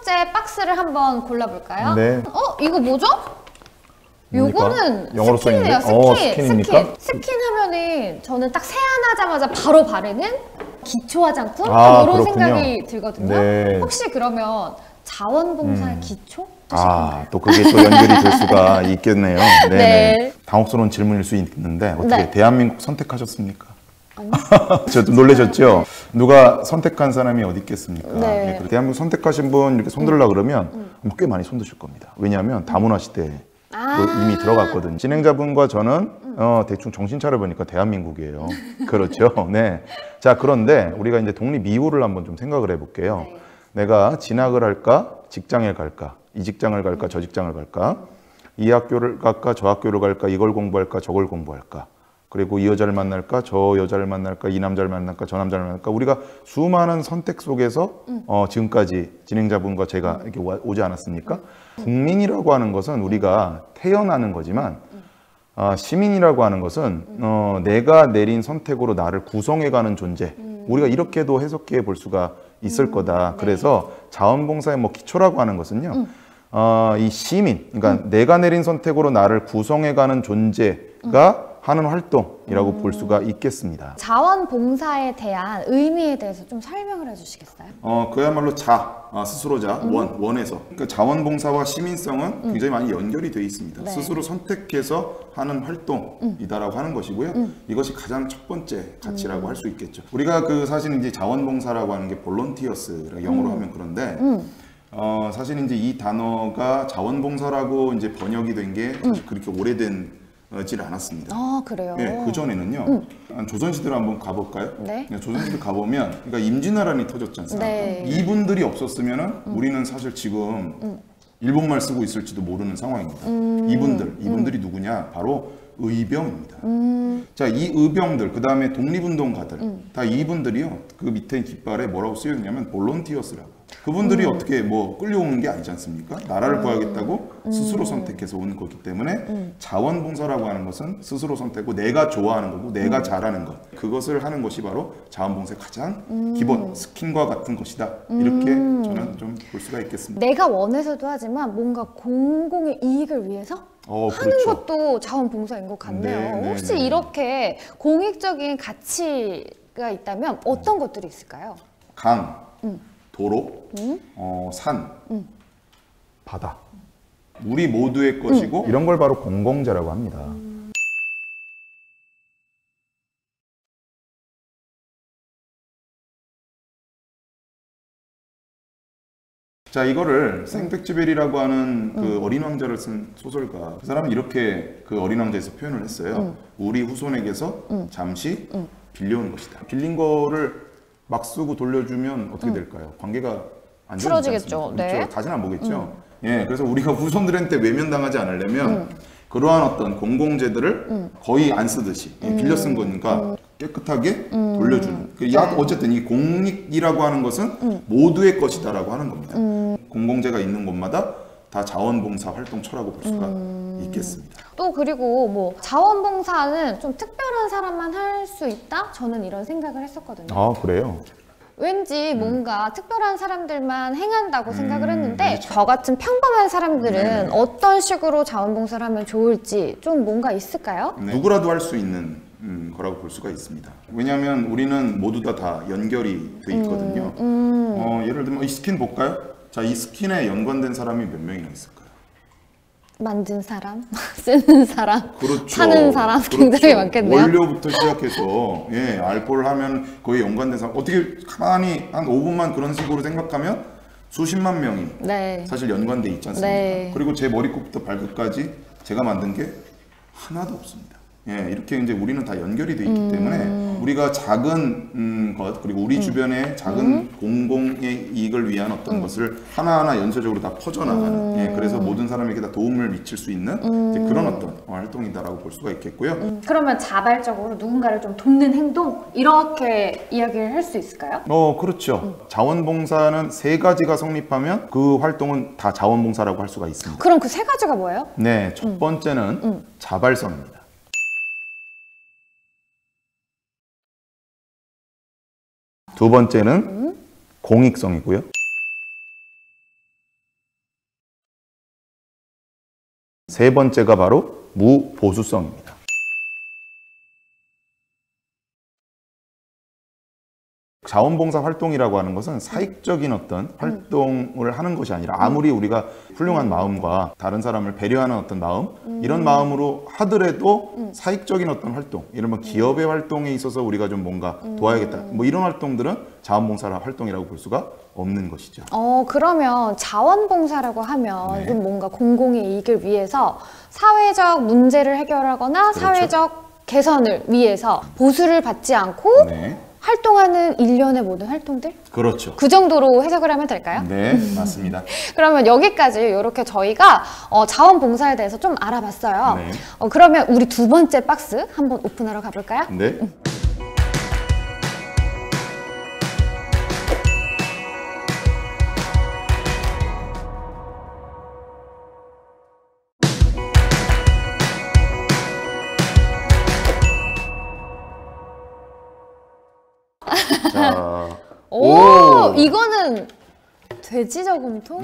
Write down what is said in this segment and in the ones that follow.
번째 박스를 한번 골라볼까요? 네. 이거 뭐죠? 요거는 영어로 스킨이네요. 스킨입니까? 스킨 하면은 저는 딱 세안하자마자 바로 바르는 기초 화장품? 아, 이런 그렇군요. 생각이 들거든요. 네. 혹시 그러면 자원봉사의 기초? 또 그게 또 연결이 될 수가 있겠네요. 네네. 네. 당혹스러운 질문일 수 있는데 어떻게 네. 대한민국 선택하셨습니까? 아니요. 저 좀 놀라셨죠? 누가 선택한 사람이 어디 있겠습니까? 네. 그리고 대한민국 선택하신 분 이렇게 손들라 그러면 꽤 많이 손드실 겁니다. 왜냐하면 다문화 시대에 이미 들어갔거든요. 진행자분과 저는 대충 정신 차려보니까 대한민국이에요. 그렇죠. 네. 자, 그런데 우리가 이제 독립 이후를 한번 좀 생각을 해볼게요. 네. 내가 진학을 할까? 직장에 갈까? 이 직장을 갈까? 저 직장을 갈까? 이 학교를 갈까? 저 학교를 갈까? 이걸 공부할까? 저걸 공부할까? 그리고 이 여자를 만날까? 저 여자를 만날까? 이 남자를 만날까? 저 남자를 만날까? 우리가 수많은 선택 속에서 지금까지 진행자분과 제가 이렇게 오지 않았습니까? 국민이라고 하는 것은 우리가 태어나는 거지만 시민이라고 하는 것은 내가 내린 선택으로 나를 구성해가는 존재. 우리가 이렇게도 해석해 볼 수가 있을 거다. 그래서 자원봉사의 뭐 기초라고 하는 것은요. 이 시민, 그러니까 내가 내린 선택으로 나를 구성해가는 존재가 하는 활동이라고 볼 수가 있겠습니다. 자원봉사에 대한 의미에 대해서 좀 설명을 해주시겠어요? 그야말로 스스로자, 원에서. 그러니까 자원봉사와 시민성은 굉장히 많이 연결이 되어 있습니다. 네. 스스로 선택해서 하는 활동이다라고 하는 것이고요. 이것이 가장 첫 번째 가치라고 할 수 있겠죠. 우리가 사실 이제 자원봉사라고 하는 게 볼런티어스, 영어로 하면 그런데, 사실 이제 이 단어가 자원봉사라고 이제 번역이 된 게 사실 그렇게 오래된 질 않았습니다. 그래요? 네, 그전에는요. 조선시대로 한번 가볼까요? 네. 조선시대 가보면 그러니까 임진왜란이 터졌지 않습니까? 네. 이분들이 없었으면 우리는 사실 지금 일본말 쓰고 있을지도 모르는 상황입니다. 이분들이 누구냐? 바로 의병입니다. 자, 이 의병들, 그 다음에 독립운동가들, 다 이분들이요. 그 밑에 깃발에 뭐라고 쓰여 있냐면 볼런티어스라고. 그분들이 어떻게 뭐 끌려오는 게 아니지 않습니까? 나라를 구하겠다고 스스로 선택해서 온 거기 때문에 자원봉사라고 하는 것은 스스로 선택하고 내가 좋아하는 거고 내가 잘하는 것. 그것을 하는 것이 바로 자원봉사의 가장 기본 스킨과 같은 것이다. 이렇게 저는 좀 볼 수가 있겠습니다. 내가 원해서도 하지만 뭔가 공공의 이익을 위해서 하는 그렇죠. 것도 자원봉사인 것 같네요. 네, 혹시 네. 이렇게 공익적인 가치가 있다면 어떤 것들이 있을까요? 강, 도로, 산, 바다. 우리 모두의 것이고 이런 걸 바로 공공재라고 합니다. 자, 이거를 생텍쥐베리라고 하는 그 어린 왕자를 쓴 소설가, 그 사람은 이렇게 그 어린 왕자에서 표현을 했어요. 우리 후손에게서 잠시 빌려온 것이다. 빌린 거를 막 쓰고 돌려주면 어떻게 될까요? 관계가 안 좋아지지 틀어지겠죠. 않습니까? 네. 그렇죠. 다시는 안 보겠죠. 예, 그래서 우리가 후손들한테 외면당하지 않으려면 그러한 어떤 공공재들을 거의 안 쓰듯이 빌려 쓴 거니까 깨끗하게 돌려주는. 어쨌든 이 공익이라고 하는 것은 모두의 것이다라고 하는 겁니다. 공공재가 있는 곳마다 다 자원봉사 활동처라고 볼 수가 있겠습니다. 또 그리고 뭐 자원봉사는 좀 특별한 사람만 할 수 있다? 저는 이런 생각을 했었거든요. 아, 그래요? 왠지 뭔가 특별한 사람들만 행한다고 생각을 했는데 그렇죠. 저 같은 평범한 사람들은 네네. 어떤 식으로 자원봉사를 하면 좋을지 좀 뭔가 있을까요? 누구라도 할 수 있는 거라고 볼 수가 있습니다. 왜냐하면 우리는 모두 다 연결이 돼 있거든요. 예를 들면 이 스킨 볼까요? 자, 이 스킨에 연관된 사람이 몇 명이나 있을까요? 만든 사람, 쓰는 사람, 그렇죠. 사는 사람 굉장히 그렇죠. 많겠네요. 원료부터 시작해서 알코올 하면 거의 연관된 사람. 어떻게 가만히 한 5분만 그런 식으로 생각하면 수십만 명이 네. 사실 연관돼 있지 않습니까? 네. 그리고 제 머리끝부터 발끝까지 제가 만든 게 하나도 없습니다. 이렇게 이제 우리는 다 연결이 돼 있기 때문에 우리가 작은 것 그리고 우리 주변의 작은 공공의 이익을 위한 어떤 것을 하나하나 연쇄적으로 다 퍼져나가는 그래서 모든 사람에게 다 도움을 미칠 수 있는 이제 그런 어떤 활동이다라고 볼 수가 있겠고요. 그러면 자발적으로 누군가를 좀 돕는 행동 이렇게 이야기를 할 수 있을까요? 그렇죠. 자원봉사는 세 가지가 성립하면 그 활동은 다 자원봉사라고 할 수가 있습니다. 그럼 그 세 가지가 뭐예요? 네, 첫 번째는 자발성입니다. 두 번째는 공익성이고요. 세 번째가 바로 무보수성입니다. 자원봉사 활동이라고 하는 것은 사익적인 어떤 활동을 하는 것이 아니라 아무리 우리가 훌륭한 마음과 다른 사람을 배려하는 어떤 마음 이런 마음으로 하더라도 사익적인 어떤 활동 이런 기업의 활동에 있어서 우리가 좀 뭔가 도와야겠다 뭐 이런 활동들은 자원봉사 활동이라고 볼 수가 없는 것이죠. 그러면 자원봉사라고 하면 네. 이건 뭔가 공공의 이익을 위해서 사회적 문제를 해결하거나 그렇죠. 사회적 개선을 위해서 보수를 받지 않고 네. 활동하는 일련의 모든 활동들? 그렇죠. 그 정도로 해석을 하면 될까요? 네, 맞습니다. 그러면 여기까지 이렇게 저희가 자원봉사에 대해서 좀 알아봤어요. 네. 그러면 우리 두 번째 박스 한번 오픈하러 가볼까요? 네. 자, 오, 이거는 돼지 저금통?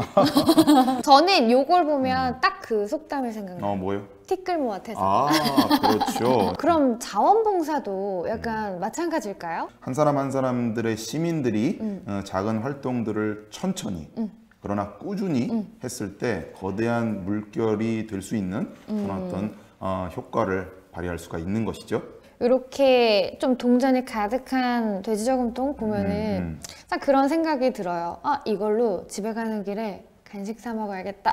저는 요걸 보면 딱 그 속담이 생각나요. 뭐요? 티끌 모아 태산. 아, 그렇죠. 그럼 자원봉사도 약간 마찬가지일까요? 한 사람 한 사람들의 시민들이 작은 활동들을 천천히 그러나 꾸준히 했을 때 거대한 물결이 될 수 있는 그런 어떤 효과를 발휘할 수가 있는 것이죠. 이렇게 좀 동전이 가득한 돼지 저금통 보면은 딱 그런 생각이 들어요. 이걸로 집에 가는 길에 간식 사 먹어야겠다.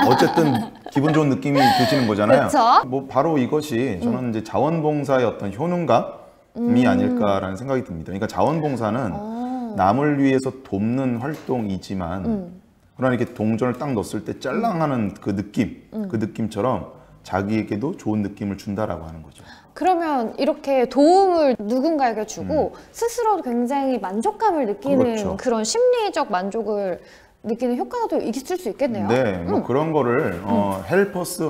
어쨌든 기분 좋은 느낌이 드시는 거잖아요. 그쵸? 뭐 바로 이것이 저는 이제 자원봉사의 어떤 효능감이 아닐까라는 생각이 듭니다. 그러니까 자원봉사는 남을 위해서 돕는 활동이지만 그러나 이렇게 동전을 딱 넣었을 때 짤랑하는 그 느낌, 그 느낌처럼 자기에게도 좋은 느낌을 준다라고 하는 거죠. 그러면 이렇게 도움을 누군가에게 주고 스스로도 굉장히 만족감을 느끼는 그렇죠. 그런 심리적 만족을 느끼는 효과가 또 있을 수 있겠네요. 네, 뭐 그런 거를 헬퍼스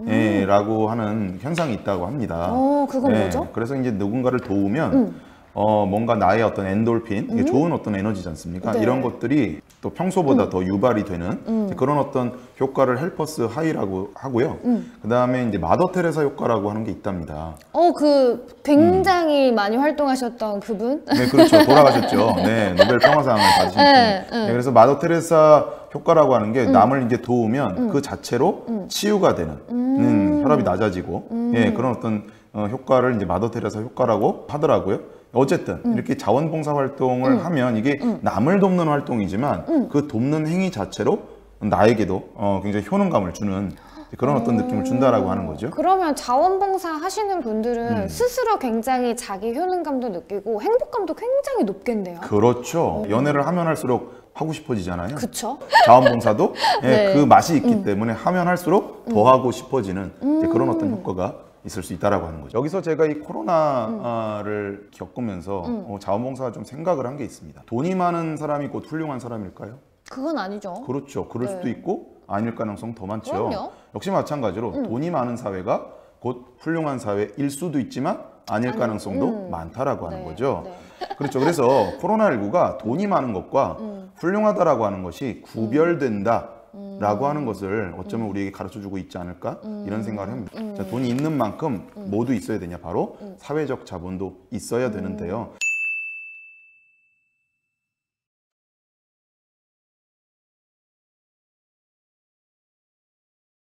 하이라고 하는 현상이 있다고 합니다. 그건 네, 뭐죠? 그래서 이제 누군가를 도우면 뭔가 나의 어떤 엔돌핀, 이게 좋은 어떤 에너지지 않습니까? 네. 이런 것들이 또 평소보다 더 유발이 되는 그런 어떤 효과를 헬퍼스 하이라고 하고요. 그 다음에 이제 마더 테레사 효과라고 하는 게 있답니다. 그 굉장히 많이 활동하셨던 그분? 네, 그렇죠. 돌아가셨죠. 네, 노벨 평화상을 받으신 분. 네, 그래서 마더 테레사 효과라고 하는 게 남을 이제 도우면 그 자체로 치유가 되는 혈압이 낮아지고 예, 그런 어떤 효과를 이제 마더 테레사 효과라고 하더라고요. 어쨌든 이렇게 자원봉사 활동을 하면 이게 남을 돕는 활동이지만 그 돕는 행위 자체로 나에게도 굉장히 효능감을 주는 그런 어떤 느낌을 준다라고 하는 거죠. 그러면 자원봉사 하시는 분들은 스스로 굉장히 자기 효능감도 느끼고 행복감도 굉장히 높겠네요. 그렇죠. 연애를 하면 할수록 하고 싶어지잖아요. 그쵸? 자원봉사도 예, 네. 그 맛이 있기 때문에 하면 할수록 더 하고 싶어지는 이제 그런 어떤 효과가 있을 수 있다라고 하는 거죠. 여기서 제가 이 코로나를 겪으면서 자원봉사가 좀 생각을 한 게 있습니다. 돈이 많은 사람이 곧 훌륭한 사람일까요? 그건 아니죠. 그렇죠. 그럴 네. 수도 있고 아닐 가능성 더 많죠. 그럼요. 역시 마찬가지로 돈이 많은 사회가 곧 훌륭한 사회일 수도 있지만 아닐 가능성도 많다라고 하는 네, 거죠. 네. 그렇죠. 그래서 코로나19가 돈이 많은 것과 훌륭하다라고 하는 것이 구별된다. 라고 하는 것을 어쩌면 우리에게 가르쳐주고 있지 않을까 이런 생각을 합니다. 자, 돈이 있는 만큼 뭐도 있어야 되냐, 바로 사회적 자본도 있어야 되는데요.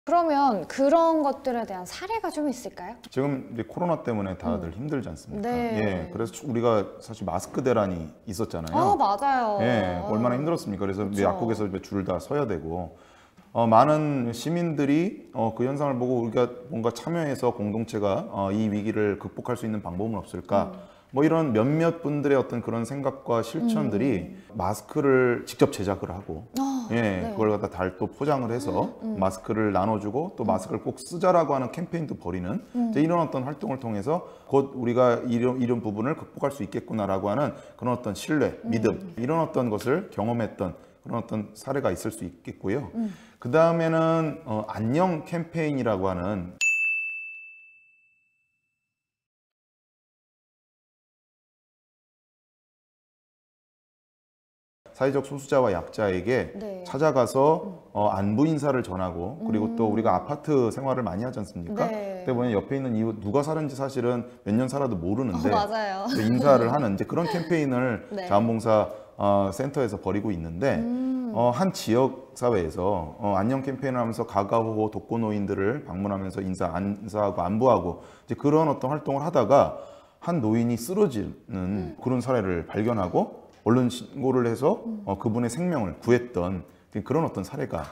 그러면 그런 것들에 대한 사례가 좀 있을까요? 지금 이제 코로나 때문에 다들 힘들지 않습니까? 네. 예, 그래서 우리가 사실 마스크 대란이 있었잖아요. 맞아요. 예, 얼마나 힘들었습니까? 그래서 그쵸. 약국에서 줄 다 서야 되고 많은 시민들이 그 현상을 보고 우리가 뭔가 참여해서 공동체가 이 위기를 극복할 수 있는 방법은 없을까? 뭐 이런 몇몇 분들의 어떤 그런 생각과 실천들이 마스크를 직접 제작을 하고 예, 네. 그걸 갖다 달 또 포장을 해서 마스크를 나눠주고 또 마스크를 꼭 쓰자라고 하는 캠페인도 벌이는 이제 이런 어떤 활동을 통해서 곧 우리가 이런 부분을 극복할 수 있겠구나라고 하는 그런 어떤 신뢰, 믿음 이런 어떤 것을 경험했던 그런 어떤 사례가 있을 수 있겠고요. 그 다음에는 안녕 캠페인이라고 하는 사회적 소수자와 약자에게 네. 찾아가서 안부 인사를 전하고 그리고 또 우리가 아파트 생활을 많이 하지 않습니까? 네. 그때 보면 옆에 있는 이웃 누가 사는지 사실은 몇 년 살아도 모르는데 맞아요. 인사를 하는 이제 그런 캠페인을 네. 자원봉사 센터에서 벌이고 있는데 한 지역 사회에서 안녕 캠페인을 하면서 가가호호 독거노인들을 방문하면서 인사하고 안부하고 이제 그런 어떤 활동을 하다가 한 노인이 쓰러지는 그런 사례를 발견하고 언론 신고를 해서 그분의 생명을 구했던 그런 어떤 사례가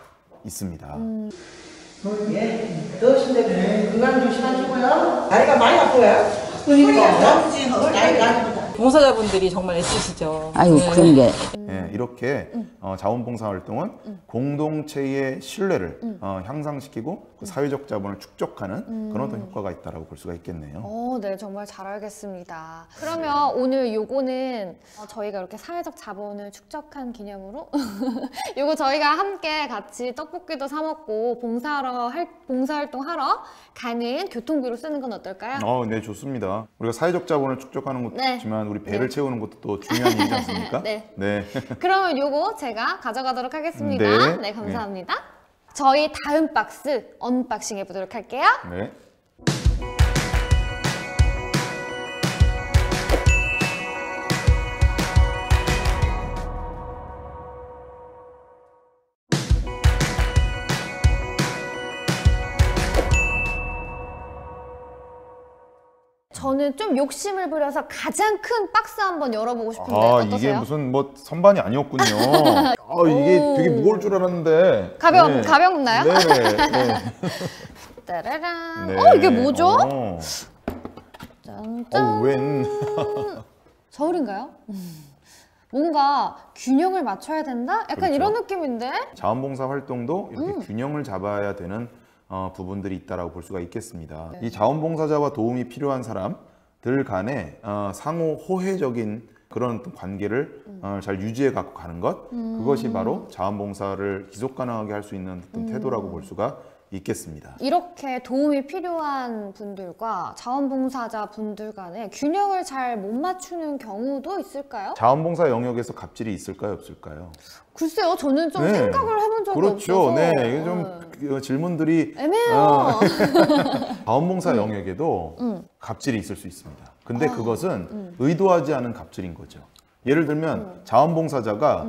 있습니다. 예, 더우신데 건강 조심하시고요. 다리가 많이 아파요. 그러니까 나이가 봉사자분들이 정말 애쓰시죠. 아이고 네. 그런 게 예, 이렇게 자원봉사 활동은 공동체의 신뢰를 향상시키고 그 사회적 자본을 축적하는 그런 어떤 효과가 있다고 볼 수가 있겠네요. 네, 정말 잘 알겠습니다. 그러면 오늘 요거는 저희가 이렇게 사회적 자본을 축적한 기념으로 요거 저희가 함께 같이 떡볶이도 사 먹고 봉사활동 하러 가는 교통비로 쓰는 건 어떨까요? 네, 좋습니다. 우리가 사회적 자본을 축적하는 것도 네. 좋지만 우리 배를 네. 채우는 것도 또 중요한 일이지 않습니까? 네. 네. 그러면 요거 제가 가져가도록 하겠습니다. 네. 네, 감사합니다. 저희 다음 박스 언박싱 해보도록 할게요. 네. 저는 좀 욕심을 부려서 가장 큰 박스 한번 열어보고 싶은데 어떠세요? 이게 무슨 뭐 선반이 아니었군요. 이게 되게 무거울 줄 알았는데. 가볍나요? 네. 따라란. 네. 이게 뭐죠? 짠짠. 웬. 저울인가요? 뭔가 균형을 맞춰야 된다? 약간 그렇죠. 이런 느낌인데? 자원봉사 활동도 이렇게 균형을 잡아야 되는 부분들이 있다라고 볼 수가 있겠습니다. 네. 이 자원봉사자와 도움이 필요한 사람들 간의 상호 호혜적인 그런 어떤 관계를 잘 유지해 갖고 가는 것, 그것이 바로 자원봉사를 지속 가능하게 할 수 있는 어떤 태도라고 볼 수가 있겠습니다. 이렇게 도움이 필요한 분들과 자원봉사자 분들 간에 균형을 잘 못 맞추는 경우도 있을까요? 자원봉사 영역에서 갑질이 있을까요, 없을까요? 글쎄요, 저는 좀 네. 생각을 해본 적이 그렇죠. 없어서. 네, 이게 좀 질문들이 애매해요. 자원봉사 영역에도 갑질이 있을 수 있습니다. 근데 그것은 의도하지 않은 갑질인 거죠. 예를 들면 자원봉사자가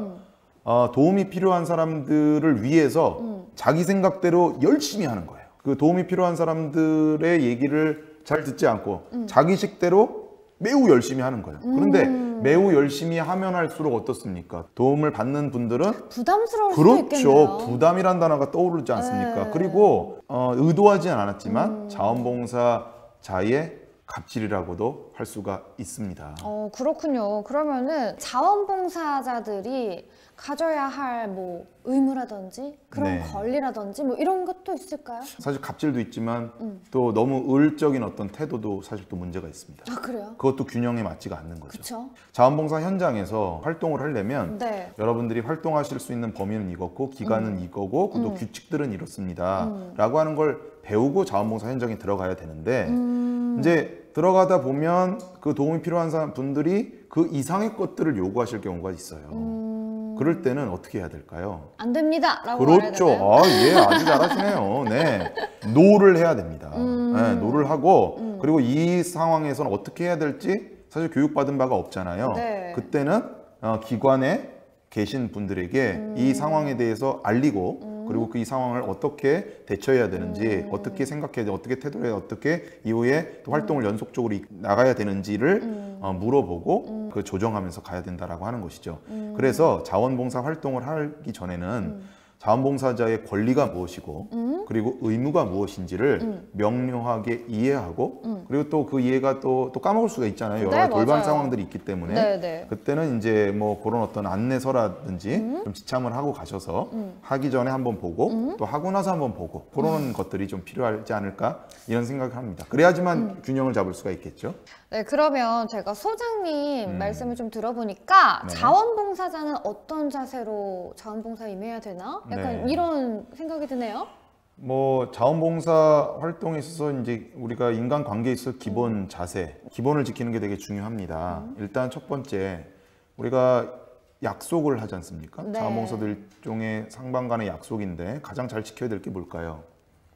도움이 필요한 사람들을 위해서 자기 생각대로 열심히 하는 거예요. 그 도움이 필요한 사람들의 얘기를 잘 듣지 않고 자기 식대로 매우 열심히 하는 거예요. 그런데 매우 열심히 하면 할수록 어떻습니까? 도움을 받는 분들은 부담스러울 수도 있겠네요. 그렇죠. 부담이란 단어가 떠오르지 않습니까? 네. 그리고 의도하지 않았지만 자원봉사자의 갑질이라고도 할 수가 있습니다. 그렇군요. 그러면은 자원봉사자들이 가져야 할 뭐 의무라든지 그런 네. 권리라든지 뭐 이런 것도 있을까요? 사실 갑질도 있지만 또 너무 의욕적인 어떤 태도도 사실 또 문제가 있습니다. 아, 그래요? 그것도 균형에 맞지가 않는 거죠. 그렇죠. 자원봉사 현장에서 활동을 하려면 네. 여러분들이 활동하실 수 있는 범위는 이거고 기간은 이거고 또 규칙들은 이렇습니다 라고 하는 걸 배우고 자원봉사 현장에 들어가야 되는데 이제 들어가다 보면 그 도움이 필요한 분들이 그 이상의 것들을 요구하실 경우가 있어요. 그럴 때는 어떻게 해야 될까요? 안 됩니다 라고 말해야 그렇죠. 되나요? 예, 아주 잘하시네요. 네. 노를 해야 됩니다. 네, 노를 하고 그리고 이 상황에서는 어떻게 해야 될지 사실 교육받은 바가 없잖아요. 네. 그때는 기관에 계신 분들에게 이 상황에 대해서 알리고 그리고 그 이 상황을 어떻게 대처해야 되는지 어떻게 생각해야 돼 어떻게 태도를 어떻게 이후에 또 활동을 연속적으로 나가야 되는지를 물어보고 그 조정하면서 가야 된다라고 하는 것이죠. 그래서 자원봉사 활동을 하기 전에는 자원봉사자의 권리가 무엇이고 그리고 의무가 무엇인지를 명료하게 이해하고 그리고 또 그 이해가 또 까먹을 수가 있잖아요. 여러 네, 돌발 맞아요. 상황들이 있기 때문에 네, 네. 그때는 이제 뭐 그런 어떤 안내서라든지 좀 지참을 하고 가셔서 하기 전에 한번 보고 또 하고 나서 한번 보고 그런 것들이 좀 필요하지 않을까 이런 생각을 합니다. 그래야지만 균형을 잡을 수가 있겠죠. 네, 그러면 제가 소장님 말씀을 좀 들어보니까 네. 자원봉사자는 어떤 자세로 자원봉사에 임해야 되나? 약간 네. 이런 생각이 드네요. 뭐 자원봉사 활동에 있어서 이제 우리가 인간관계에 있어서 기본 자세, 기본을 지키는 게 되게 중요합니다. 일단 첫 번째, 우리가 약속을 하지 않습니까? 네. 자원봉사도 일종의 상반 간의 약속인데 가장 잘 지켜야 될 게 뭘까요?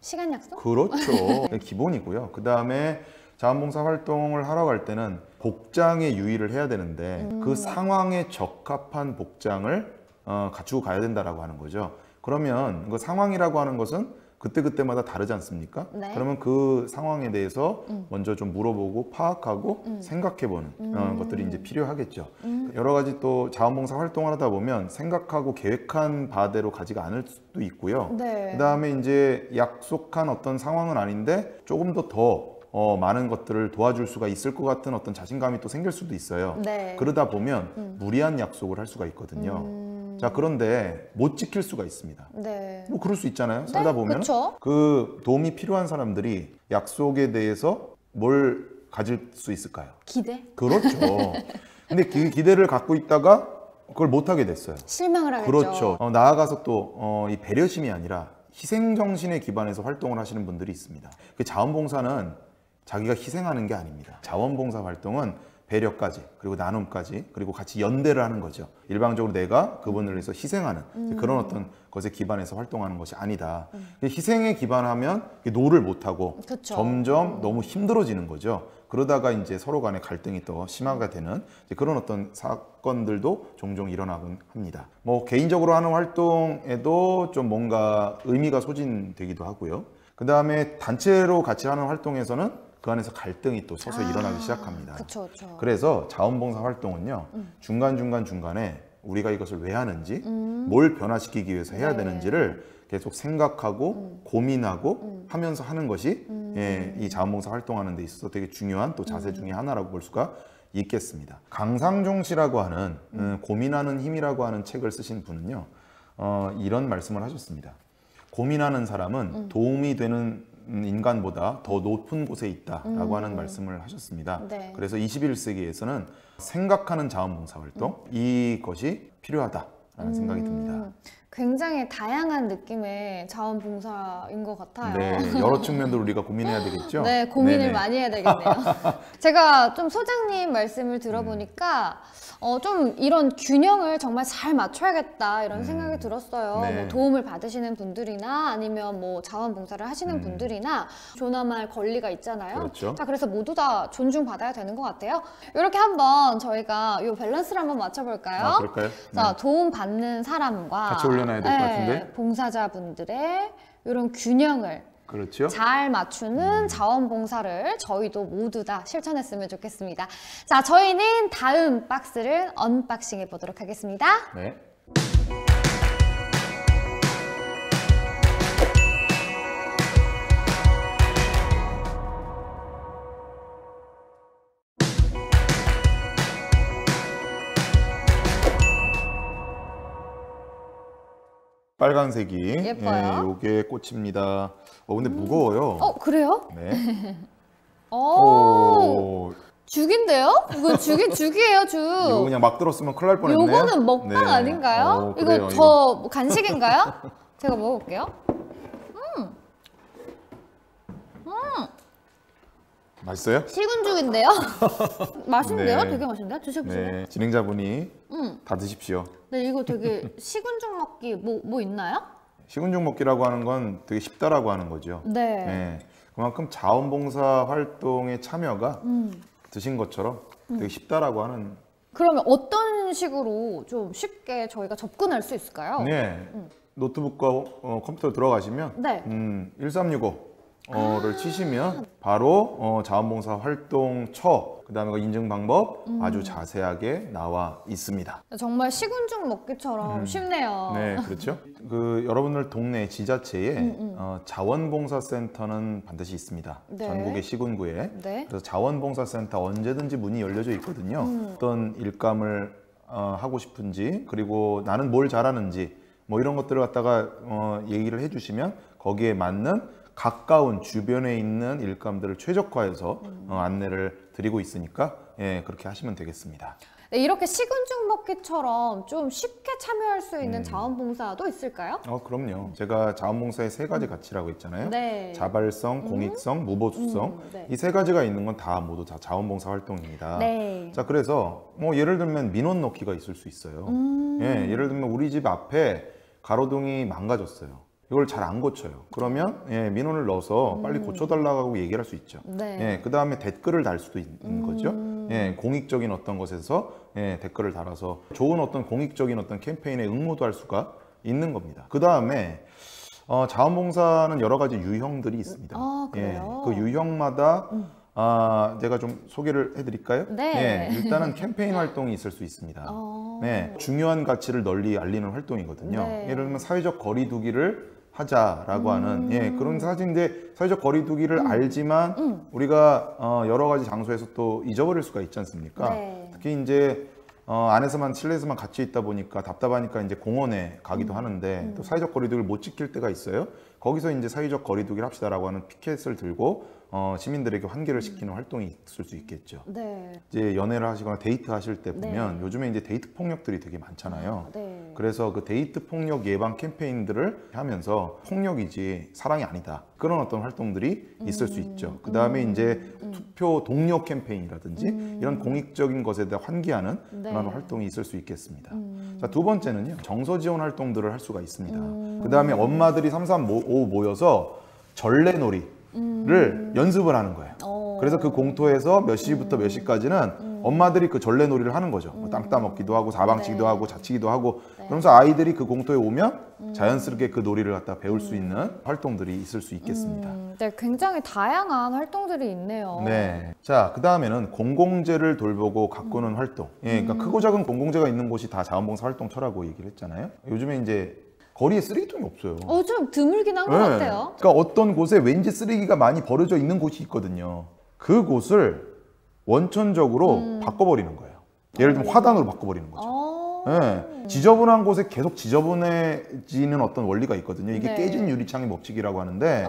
시간 약속? 그렇죠. 기본이고요. 그 다음에 자원봉사 활동을 하러 갈 때는 복장에 유의를 해야 되는데 그 상황에 적합한 복장을 갖추고 가야 된다라고 하는 거죠. 그러면 그 상황이라고 하는 것은 그때그때마다 다르지 않습니까? 네. 그러면 그 상황에 대해서 먼저 좀 물어보고 파악하고 생각해보는 것들이 이제 필요하겠죠. 여러 가지 또 자원봉사 활동을 하다 보면 생각하고 계획한 바대로 가지가 않을 수도 있고요. 네. 그 다음에 이제 약속한 어떤 상황은 아닌데 조금 더 많은 것들을 도와줄 수가 있을 것 같은 어떤 자신감이 또 생길 수도 있어요. 네. 그러다 보면 무리한 약속을 할 수가 있거든요. 자, 그런데 못 지킬 수가 있습니다. 네. 뭐 그럴 수 있잖아요. 살다 보면 그쵸? 그 도움이 필요한 사람들이 약속에 대해서 뭘 가질 수 있을까요? 기대? 그렇죠. 근데 그 기대를 갖고 있다가 그걸 못 하게 됐어요. 실망을 하겠죠. 그렇죠. 나아가서 또 이 배려심이 아니라 희생 정신에 기반해서 활동을 하시는 분들이 있습니다. 그 자원봉사는 자기가 희생하는 게 아닙니다. 자원봉사 활동은 배려까지, 그리고 나눔까지, 그리고 같이 연대를 하는 거죠. 일방적으로 내가 그분을 위해서 희생하는 그런 어떤 것에 기반해서 활동하는 것이 아니다. 희생에 기반하면 노를 못하고 그쵸. 점점 너무 힘들어지는 거죠. 그러다가 이제 서로 간의 갈등이 더 심화가 되는 그런 어떤 사건들도 종종 일어나곤 합니다. 뭐 개인적으로 하는 활동에도 좀 뭔가 의미가 소진되기도 하고요. 그 다음에 단체로 같이 하는 활동에서는 그 안에서 갈등이 또 서서히 일어나기 시작합니다. 그쵸. 그래서 자원봉사 활동은요, 중간에 우리가 이것을 왜 하는지, 뭘 변화시키기 위해서 해야 되는지를 계속 생각하고 고민하고 하면서 하는 것이 이 자원봉사 활동하는 데 있어서 되게 중요한 또 자세 중에 하나라고 볼 수가 있겠습니다. 강상종 씨라고 하는 고민하는 힘이라고 하는 책을 쓰신 분은요, 이런 말씀을 하셨습니다. 고민하는 사람은 도움이 되는 인간보다 더 높은 곳에 있다라고 하는 말씀을 하셨습니다. 네. 그래서 21세기에서는 생각하는 자원봉사 활동, 이것이 필요하다라는 생각이 듭니다. 굉장히 다양한 느낌의 자원봉사인 것 같아요. 네, 여러 측면들 우리가 고민해야 되겠죠? 네, 고민을 네네. 많이 해야 되겠네요. 제가 좀 소장님 말씀을 들어보니까 좀 이런 균형을 정말 잘 맞춰야겠다 이런 생각이 들었어요. 네. 뭐 도움을 받으시는 분들이나 아니면 뭐 자원봉사를 하시는 분들이나 존엄할 권리가 있잖아요. 그렇죠. 자, 그래서 모두 다 존중받아야 되는 것 같아요. 이렇게 한번 저희가 이 밸런스를 한번 맞춰볼까요? 아, 그럴까요? 자, 네. 도움 받는 사람과 같이 올려놔야 될 것 같은데? 봉사자분들의 이런 균형을 그렇죠. 잘 맞추는 자원봉사를 저희도 모두 다 실천했으면 좋겠습니다. 자, 저희는 다음 박스를 언박싱해 보도록 하겠습니다. 네. 빨간색이 예뻐요. 요게 꽃입니다. 근데 무거워요. 그래요? 네. 오, 죽인데요? 이거 죽이에요, 죽. 이거 그냥 막 들었으면 큰일 날 뻔했네요. 요거는 먹방 네. 아닌가요? 그래요, 이거 저 간식인가요? 제가 먹어볼게요. 맛있어요? 식은 죽인데요? 맛있는데요? 네. 되게 맛있는데요? 드셔보세요. 네. 진행자분이 다 드십시오. 네, 이거 되게 식은 죽 먹기 뭐 있나요? 식은 죽 먹기라고 하는 건 되게 쉽다라고 하는 거죠. 네. 그만큼 자원봉사 활동의 참여가 드신 것처럼 되게 쉽다라고 하는. 그러면 어떤 식으로 좀 쉽게 저희가 접근할 수 있을까요? 네. 노트북과 컴퓨터 들어가시면 네. 1365를 치시면 바로 자원봉사 활동처, 그 다음에 인증 방법 아주 자세하게 나와 있습니다. 정말 식은 죽 먹기처럼 쉽네요. 네, 그렇죠. 그 여러분들 동네 지자체에 자원봉사센터는 반드시 있습니다. 네. 전국의 시군구에. 네. 그래서 자원봉사센터 언제든지 문이 열려져 있거든요. 어떤 일감을 하고 싶은지, 그리고 나는 뭘 잘하는지 뭐 이런 것들을 갖다가 얘기를 해주시면 거기에 맞는 가까운 주변에 있는 일감들을 최적화해서 안내를 드리고 있으니까 예, 그렇게 하시면 되겠습니다. 네, 이렇게 식은죽 먹기처럼 좀 쉽게 참여할 수 있는 자원봉사도 있을까요? 그럼요. 제가 자원봉사의 세 가지 가치라고 했잖아요. 네. 자발성, 공익성, 무보수성. 네. 이 세 가지가 있는 건 다 모두 다 자원봉사 활동입니다. 네. 자, 그래서 뭐 예를 들면 민원 넣기가 있을 수 있어요. 예, 예를 들면 우리 집 앞에 가로등이 망가졌어요. 이걸 잘 안 고쳐요. 그러면 예, 민원을 넣어서 빨리 고쳐달라고 얘기를 할 수 있죠. 네. 예, 그 다음에 댓글을 달 수도 있는 거죠. 예, 공익적인 어떤 것에서 예, 댓글을 달아서 좋은 어떤 공익적인 어떤 캠페인에 응모도 할 수가 있는 겁니다. 그 다음에 자원봉사는 여러 가지 유형들이 있습니다. 아, 그래요? 예, 그 유형마다 제가 좀 소개를 해드릴까요? 네. 예, 일단은 캠페인 활동이 있을 수 있습니다. 네, 중요한 가치를 널리 알리는 활동이거든요. 네. 예를 들면 사회적 거리두기를 하자라고 하는 그런 사진인데 사회적 거리두기를 알지만 우리가 여러 가지 장소에서 또 잊어버릴 수가 있지 않습니까? 네. 특히 이제 안에서만 실내에서만 같이 있다 보니까 답답하니까 이제 공원에 가기도 하는데 또 사회적 거리두기를 못 지킬 때가 있어요. 거기서 이제 사회적 거리두기를 합시다라고 하는 피켓을 들고 시민들에게 환기를 시키는 활동이 있을 수 있겠죠. 네. 이제 연애를 하시거나 데이트 하실 때 보면 네. 요즘에 이제 데이트 폭력들이 되게 많잖아요. 네. 그래서 그 데이트 폭력 예방 캠페인들을 하면서 폭력이지 사랑이 아니다. 그런 어떤 활동들이 있을 수 있죠. 그 다음에 이제 투표 동료 캠페인이라든지 이런 공익적인 것에 대해 환기하는 네. 그런 활동이 있을 수 있겠습니다. 자, 두 번째는요. 정서 지원 활동들을 할 수가 있습니다. 그 다음에 엄마들이 335 모여서 전래놀이를 연습을 하는 거예요. 그래서 그 공터에서 몇 시부터 몇 시까지는 엄마들이 그 전래놀이를 하는 거죠. 뭐 땅 따먹기도 하고 사방치기도 네. 하고 자치기도 하고 그러면서 아이들이 그 공터에 오면 자연스럽게 그 놀이를 갖다 배울 수 있는 활동들이 있을 수 있겠습니다. 네, 굉장히 다양한 활동들이 있네요. 네. 자, 그 다음에는 공공재를 돌보고 가꾸는 활동. 예, 그러니까 크고 작은 공공재가 있는 곳이 다 자원봉사 활동처라고 얘기를 했잖아요. 요즘에 이제 거리에 쓰레기통이 없어요. 좀 드물긴 한 것 네. 같아요. 그러니까 어떤 곳에 왠지 쓰레기가 많이 버려져 있는 곳이 있거든요. 그곳을 원천적으로 바꿔버리는 거예요. 예를 들면 화단으로 바꿔버리는 거죠. 네. 지저분한 곳에 계속 지저분해지는 어떤 원리가 있거든요. 이게 네. 깨진 유리창의 법칙이라고 하는데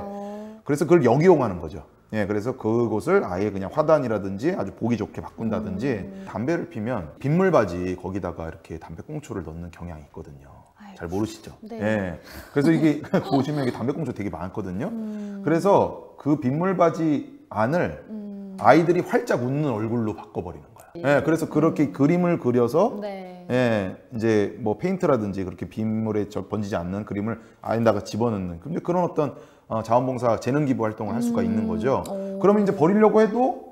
그래서 그걸 역이용하는 거죠. 예, 그래서 그곳을 아예 그냥 화단이라든지 아주 보기 좋게 바꾼다든지 담배를 피면 빗물바지 거기다가 이렇게 담배꽁초를 넣는 경향이 있거든요. 잘 모르시죠? 네. 예. 그래서 이게 보시면 이게 담배꽁초 되게 많거든요. 그래서 그 빗물바지 안을 아이들이 활짝 웃는 얼굴로 바꿔버리는 거예요. 예. 그래서 그렇게 그림을 그려서 네. 예, 이제 뭐 페인트라든지 그렇게 빗물에 번지지 않는 그림을 안에다가 집어넣는 그런 어떤 자원봉사 재능기부 활동을 할 수가 있는 거죠. 그러면 이제 버리려고 해도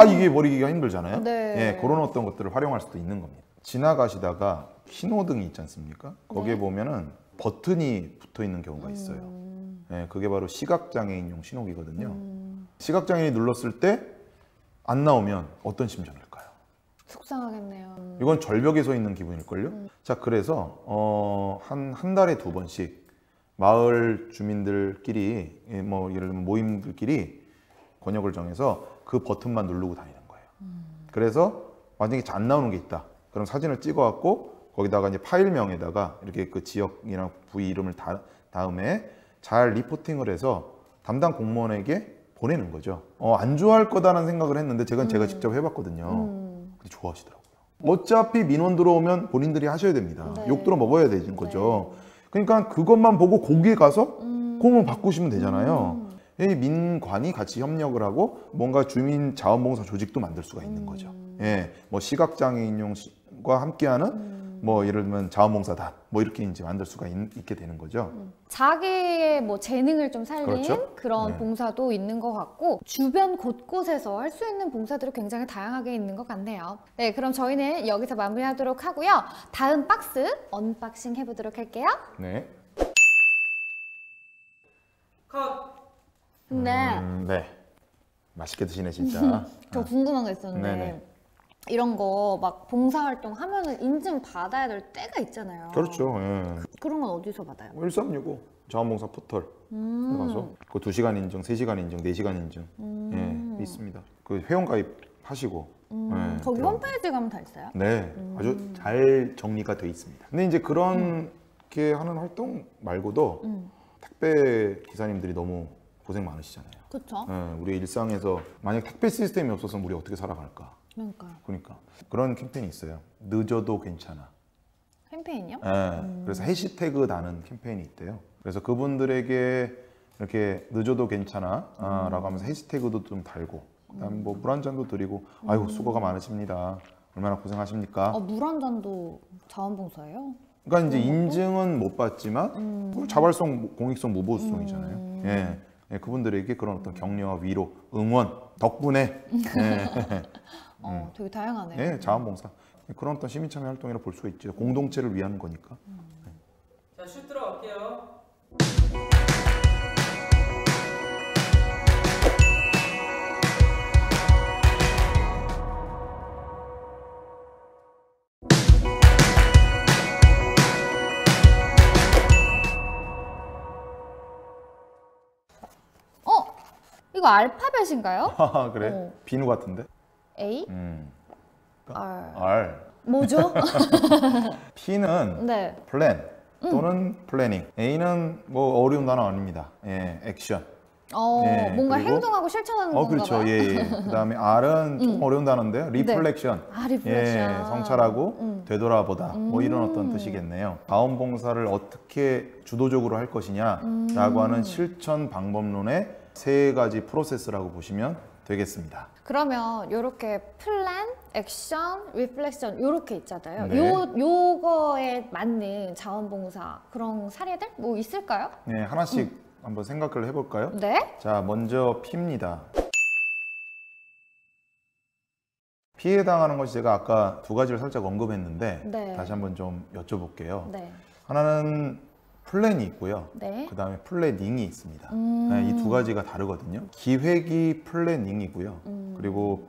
이게 버리기가 힘들잖아요. 네. 예, 그런 어떤 것들을 활용할 수도 있는 겁니다. 지나가시다가 신호등이 있지 않습니까? 거기에 네. 보면은 버튼이 붙어 있는 경우가 있어요. 예, 그게 바로 시각장애인용 신호기거든요. 시각장애인이 눌렀을 때 안 나오면 어떤 심정일까요? 속상하겠네요. 이건 절벽에 서 있는 기분일걸요? 자, 그래서 한 달에 2번씩 마을 주민들끼리 뭐 예를 들면 모임들끼리 권역을 정해서 그 버튼만 누르고 다니는 거예요. 그래서 만약에 안 나오는 게 있다. 그럼 사진을 찍어갖고 거기다가 이제 파일명에다가 이렇게 그 지역이나 부위 이름을 다음에 잘 리포팅을 해서 담당 공무원에게 보내는 거죠. 안 좋아할 거다라는 생각을 했는데 제가 직접 해봤거든요. 근데 좋아하시더라고요. 어차피 민원 들어오면 본인들이 하셔야 됩니다. 네. 욕 들어 먹어야 되는 거죠. 그러니까 그것만 보고 거기에 가서 공을 바꾸시면 되잖아요. 이 민관이 같이 협력을 하고 뭔가 주민 자원봉사 조직도 만들 수가 있는 거죠. 예, 뭐 시각장애인용과 함께하는 뭐 예를 들면 자원봉사단 뭐 이렇게 이제 만들 수가 있게 되는 거죠. 자기의 뭐 재능을 좀 살린 그렇죠? 그런 네. 봉사도 있는 것 같고 주변 곳곳에서 할 수 있는 봉사들이 굉장히 다양하게 있는 것 같네요. 네, 그럼 저희는 여기서 마무리하도록 하고요. 다음 박스 언박싱 해보도록 할게요. 네. 네, 네. 맛있게 드시네 진짜. 저 궁금한 거 있었는데 네네. 이런 거 막 봉사활동 하면은 인증 받아야 될 때가 있잖아요. 그렇죠. 예. 그런 건 어디서 받아요? 1365 자원봉사 포털 가서 그 2시간 인증, 3시간 인증, 4시간 인증 예, 있습니다. 그 회원가입 하시고 예, 거기 그런- 홈페이지 가면 다 있어요? 네, 아주 잘 정리가 돼 있습니다. 근데 이제 그렇게 하는 활동 말고도 택배 기사님들이 너무 고생 많으시잖아요. 그쵸? 우리 일상에서 만약 택배 시스템이 없었으면 우리 어떻게 살아갈까? 그러니까요. 그러니까 그런 캠페인이 있어요. 늦어도 괜찮아. 캠페인이요? 그래서 해시태그 다는 캠페인이 있대요. 그래서 그분들에게 이렇게 늦어도 괜찮아 라고 하면서 해시태그도 좀 달고 그다음에 뭐 물 한 잔도 드리고 아이고 수고가 많으십니다. 얼마나 고생하십니까? 물 한 잔도 자원봉사예요? 그러니까 이제 인증은 못 받지만 뭐 자발성, 공익성, 무보수성이잖아요. 예, 그분들에게 그런 어떤 격려와 위로, 응원 덕분에 되게 다양하네요. 예, 자원봉사 그런 어떤 시민참여 활동이라 볼 수가 있죠. 공동체를 위한 거니까. 자, 슛 들어갈게요. 이거 알파벳인가요? 아, 그래? 비누 같은데? A? R. R. 뭐죠? P는 네. 플랜 또는 플래닝. A는 뭐 어려운 단어 아닙니다. 예, 액션. 예, 뭔가 그리고- 행동하고 실천하는 건가 그렇죠. 봐요. 예. 그다음에 R은 좀 어려운 단어인데요. 리플렉션. 리플렉션. 예, 성찰하고 되돌아보다. 뭐 이런 어떤 뜻이겠네요. 자원봉사를 어떻게 주도적으로 할 것이냐라고 하는 실천 방법론의 세 가지 프로세스라고 보시면 되겠습니다. 그러면 이렇게 플랜, 액션, 리플렉션 이렇게 있잖아요. 네. 요거에 맞는 자원봉사 그런 사례들 뭐 있을까요? 네, 하나씩 한번 생각을 해볼까요? 네. 자, 먼저 P입니다. 피해 당하는 것이 제가 아까 두 가지를 살짝 언급했는데 네. 다시 한번 좀 여쭤볼게요. 네. 하나는 플랜이 있고요. 네. 그 다음에 플래닝이 있습니다. 네, 이 두 가지가 다르거든요. 기획이 플래닝이고요. 그리고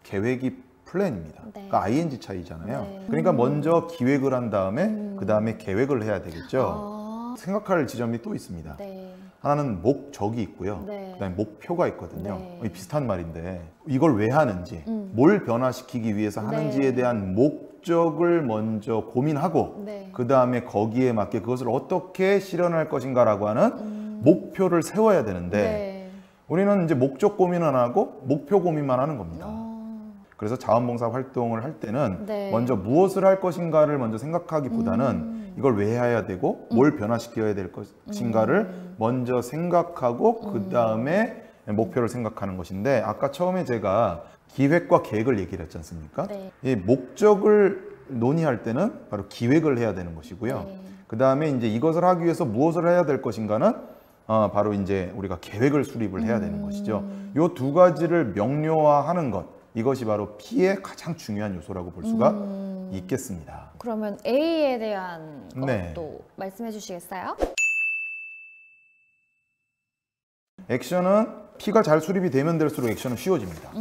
계획이 플랜입니다. 네. 그러니까 ing 차이잖아요. 네. 그러니까 먼저 기획을 한 다음에 그 다음에 계획을 해야 되겠죠. 아, 생각할 지점이 또 있습니다. 네. 하나는 목적이 있고요. 네. 그다음에 목표가 있거든요. 네. 비슷한 말인데 이걸 왜 하는지, 뭘 변화시키기 위해서 하는지에 네. 대한 목적을 먼저 고민하고 네. 그 다음에 거기에 맞게 그것을 어떻게 실현할 것인가라고 하는 목표를 세워야 되는데 네. 우리는 이제 목적 고민은 안 하고 목표 고민만 하는 겁니다. 그래서 자원봉사 활동을 할 때는 네. 먼저 무엇을 할 것인가를 먼저 생각하기보다는 이걸 왜 해야 되고 뭘 변화시켜야 될 것인가를 먼저 생각하고 그 다음에 목표를 생각하는 것인데 아까 처음에 제가 기획과 계획을 얘기를 했지 않습니까? 네. 이 목적을 논의할 때는 바로 기획을 해야 되는 것이고요. 네. 그 다음에 이제 이것을 하기 위해서 무엇을 해야 될 것인가는 바로 이제 우리가 계획을 수립을 해야 되는 것이죠. 이 두 가지를 명료화하는 것. 이것이 바로 P의 가장 중요한 요소라고 볼 수가 있겠습니다. 그러면 A에 대한 네. 것도 말씀해 주시겠어요? 액션은 P가 잘 수립이 되면 될수록 액션은 쉬워집니다.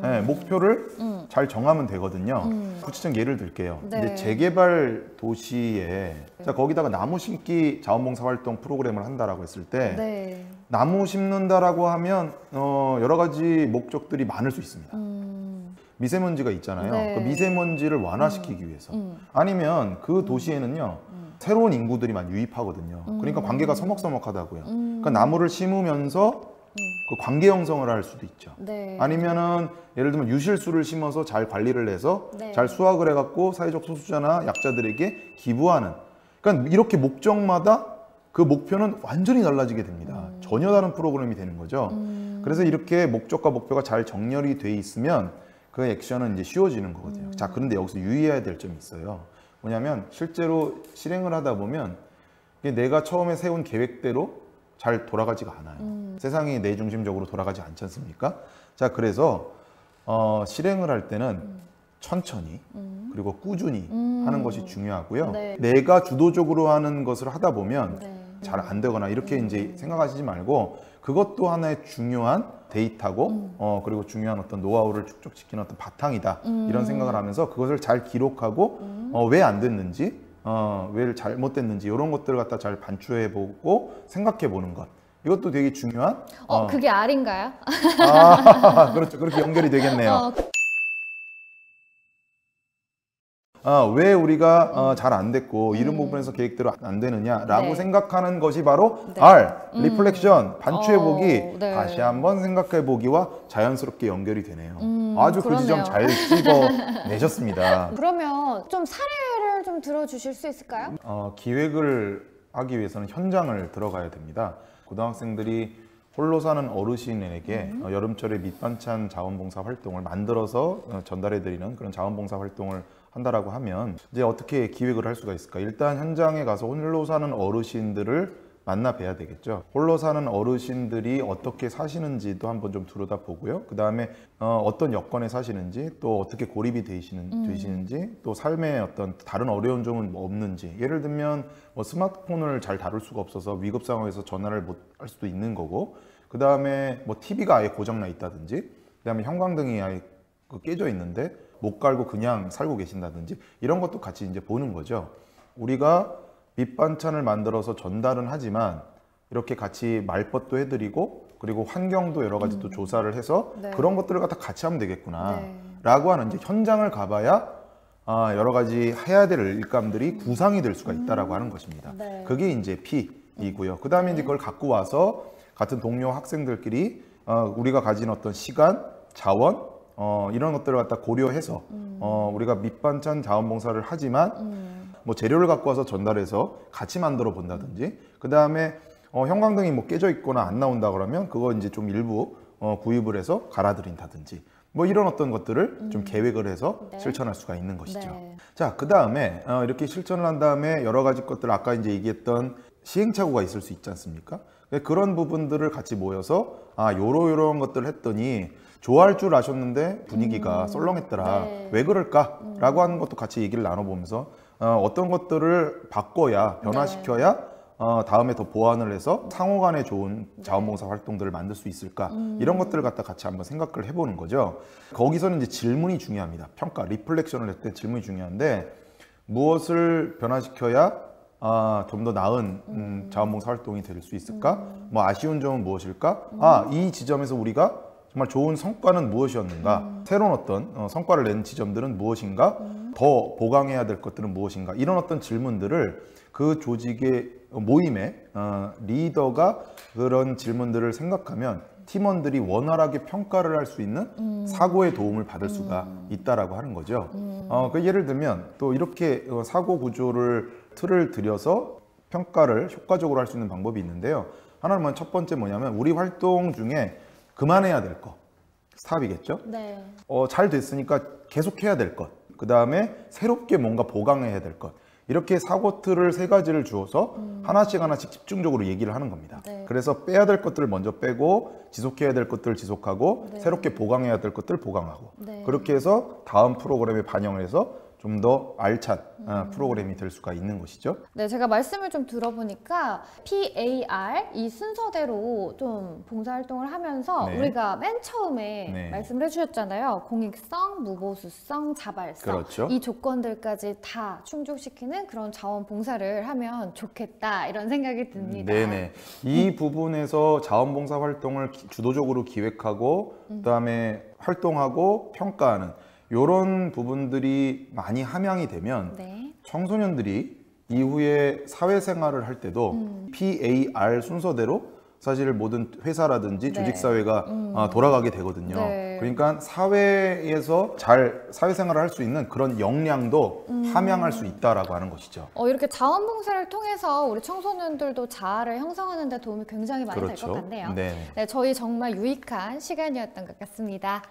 네, 목표를 잘 정하면 되거든요. 구체적 예를 들게요. 네. 이제 재개발 도시에 자, 거기다가 나무 심기 자원봉사 활동 프로그램을 한다라고 했을 때 네. 나무 심는다라고 하면 여러 가지 목적들이 많을 수 있습니다. 미세먼지가 있잖아요. 네. 그 미세먼지를 완화시키기 위해서 아니면 그 도시에는요 새로운 인구들이 많이 유입하거든요. 그러니까 관계가 서먹서먹하다고요. 그러니까 나무를 심으면서 그 관계 형성을 할 수도 있죠. 네. 아니면은 예를 들면 유실수를 심어서 잘 관리를 해서 네. 잘 수확을 해갖고 사회적 소수자나 약자들에게 기부하는. 그러니까 이렇게 목적마다 그 목표는 완전히 달라지게 됩니다. 전혀 다른 프로그램이 되는 거죠. 그래서 이렇게 목적과 목표가 잘 정렬이 돼 있으면 그 액션은 이제 쉬워지는 거거든요. 자, 그런데 여기서 유의해야 될 점이 있어요. 뭐냐면 실제로 실행을 하다 보면 이게 내가 처음에 세운 계획대로 잘 돌아가지가 않아요. 세상이 내 중심적으로 돌아가지 않지 않습니까? 자, 그래서 실행을 할 때는 천천히 그리고 꾸준히 하는 것이 중요하고요. 네. 내가 주도적으로 하는 것을 하다 보면 네. 잘 안 되거나 이렇게 이제 생각하시지 말고 그것도 하나의 중요한 데이터고 그리고 중요한 어떤 노하우를 축적시키는 어떤 바탕이다 이런 생각을 하면서 그것을 잘 기록하고 왜 안 됐는지 왜 잘못됐는지 이런 것들을 갖다 잘 반추해 보고 생각해 보는 것 이것도 되게 중요한 그게 R인가요? 그렇죠. 그렇게 연결이 되겠네요. 왜 우리가 잘 안 됐고 이런 부분에서 계획대로 안 되느냐라고 네. 생각하는 것이 바로 네. R, 리플렉션, 반추해보기, 네. 다시 한번 생각해보기와 자연스럽게 연결이 되네요. 아주 그 지점 그러네요. 잘 집어내셨습니다. 그러면 좀 사례를 좀 들어주실 수 있을까요? 기획을 하기 위해서는 현장을 들어가야 됩니다. 고등학생들이 홀로 사는 어르신에게 여름철에 밑반찬 자원봉사 활동을 만들어서 전달해드리는 그런 자원봉사 활동을 한다라고 하면 이제 어떻게 기획을 할 수가 있을까? 일단 현장에 가서 홀로 사는 어르신들을 만나 뵈야 되겠죠. 홀로 사는 어르신들이 어떻게 사시는지도 한번 좀 들여다보고요. 그 다음에 어떤 여건에 사시는지, 또 어떻게 고립이 되시는지, 또 삶에 어떤 다른 어려운 점은 뭐 없는지. 예를 들면 뭐 스마트폰을 잘 다룰 수가 없어서 위급 상황에서 전화를 못 할 수도 있는 거고, 그 다음에 뭐 TV가 아예 고장나 있다든지, 그 다음에 형광등이 아예 깨져 있는데 못 갈고 그냥 살고 계신다든지, 이런 것도 같이 이제 보는 거죠. 우리가 밑반찬을 만들어서 전달은 하지만 이렇게 같이 말벗도 해드리고, 그리고 환경도 여러 가지 또 조사를 해서 네. 그런 것들을 갖다 같이 하면 되겠구나 네. 라고 하는, 이제 현장을 가봐야 여러 가지 해야 될 일감들이 구상이 될 수가 있다라고 하는 것입니다. 네. 그게 이제 P이고요. 그 다음에 이제 그걸 갖고 와서 같은 동료 학생들끼리 우리가 가진 어떤 시간, 자원, 이런 것들을 갖다 고려해서 우리가 밑반찬 자원봉사를 하지만 뭐 재료를 갖고 와서 전달해서 같이 만들어 본다든지, 그 다음에 형광등이 뭐 깨져 있거나 안 나온다 그러면 그거 이제 좀 일부 구입을 해서 갈아드린다든지, 뭐 이런 어떤 것들을 좀 계획을 해서 네. 실천할 수가 있는 것이죠. 네. 자, 그 다음에 이렇게 실천을 한 다음에 여러 가지 것들, 아까 이제 얘기했던 시행착오가 있을 수 있지 않습니까? 그런 부분들을 같이 모여서 요런 것들을 했더니 좋아할 줄 아셨는데 분위기가 썰렁했더라. 네. 왜 그럴까? 라고 하는 것도 같이 얘기를 나눠보면서 어떤 것들을 바꿔야, 변화시켜야 다음에 더 보완을 해서 상호 간에 좋은 자원봉사 활동들을 만들 수 있을까? 이런 것들을 갖다 같이 한번 생각을 해보는 거죠. 거기서는 이제 질문이 중요합니다. 평가, 리플렉션을 할 때 질문이 중요한데, 무엇을 변화시켜야 좀 더 나은 자원봉사 활동이 될 수 있을까? 뭐 아쉬운 점은 무엇일까? 이 지점에서 우리가 정말 좋은 성과는 무엇이었는가? 새로운 어떤 성과를 낸 지점들은 무엇인가? 더 보강해야 될 것들은 무엇인가? 이런 어떤 질문들을 그 조직의 모임의 리더가 그런 질문들을 생각하면 팀원들이 원활하게 평가를 할 수 있는 사고의 도움을 받을 수가 있다라고 하는 거죠. 그 예를 들면 또 이렇게 사고 구조를 틀을 들여서 평가를 효과적으로 할 수 있는 방법이 있는데요. 하나는 첫 번째 뭐냐면, 우리 활동 중에 그만해야 될 것, 스탑이겠죠. 네. 잘 됐으니까 계속해야 될 것, 그 다음에 새롭게 뭔가 보강해야 될 것, 이렇게 사고 틀을 3가지를 주어서 하나씩 집중적으로 얘기를 하는 겁니다. 네. 그래서 빼야 될 것들을 먼저 빼고, 지속해야 될 것들을 지속하고, 네. 새롭게 보강해야 될 것들을 보강하고, 네. 그렇게 해서 다음 프로그램에 반영을 해서 좀 더 알찬 프로그램이 될 수가 있는 것이죠. 네, 제가 말씀을 좀 들어보니까 PAR 이 순서대로 좀 봉사활동을 하면서 네. 우리가 맨 처음에 네. 말씀을 해주셨잖아요. 공익성, 무보수성, 자발성 그렇죠. 이 조건들까지 다 충족시키는 그런 자원봉사를 하면 좋겠다 이런 생각이 듭니다. 네네. 이 부분에서 자원봉사 활동을 주도적으로 기획하고 그다음에 활동하고 평가하는 이런 부분들이 많이 함양이 되면 네. 청소년들이 이후에 사회생활을 할 때도 PAR 순서대로 사실 모든 회사라든지 네. 조직사회가 돌아가게 되거든요. 네. 그러니까 사회에서 잘 사회생활을 할 수 있는 그런 역량도 함양할 수 있다라고 하는 것이죠. 이렇게 자원봉사를 통해서 우리 청소년들도 자아를 형성하는 데 도움이 굉장히 많이 될 그렇죠. 것 같네요. 네. 네, 저희 정말 유익한 시간이었던 것 같습니다.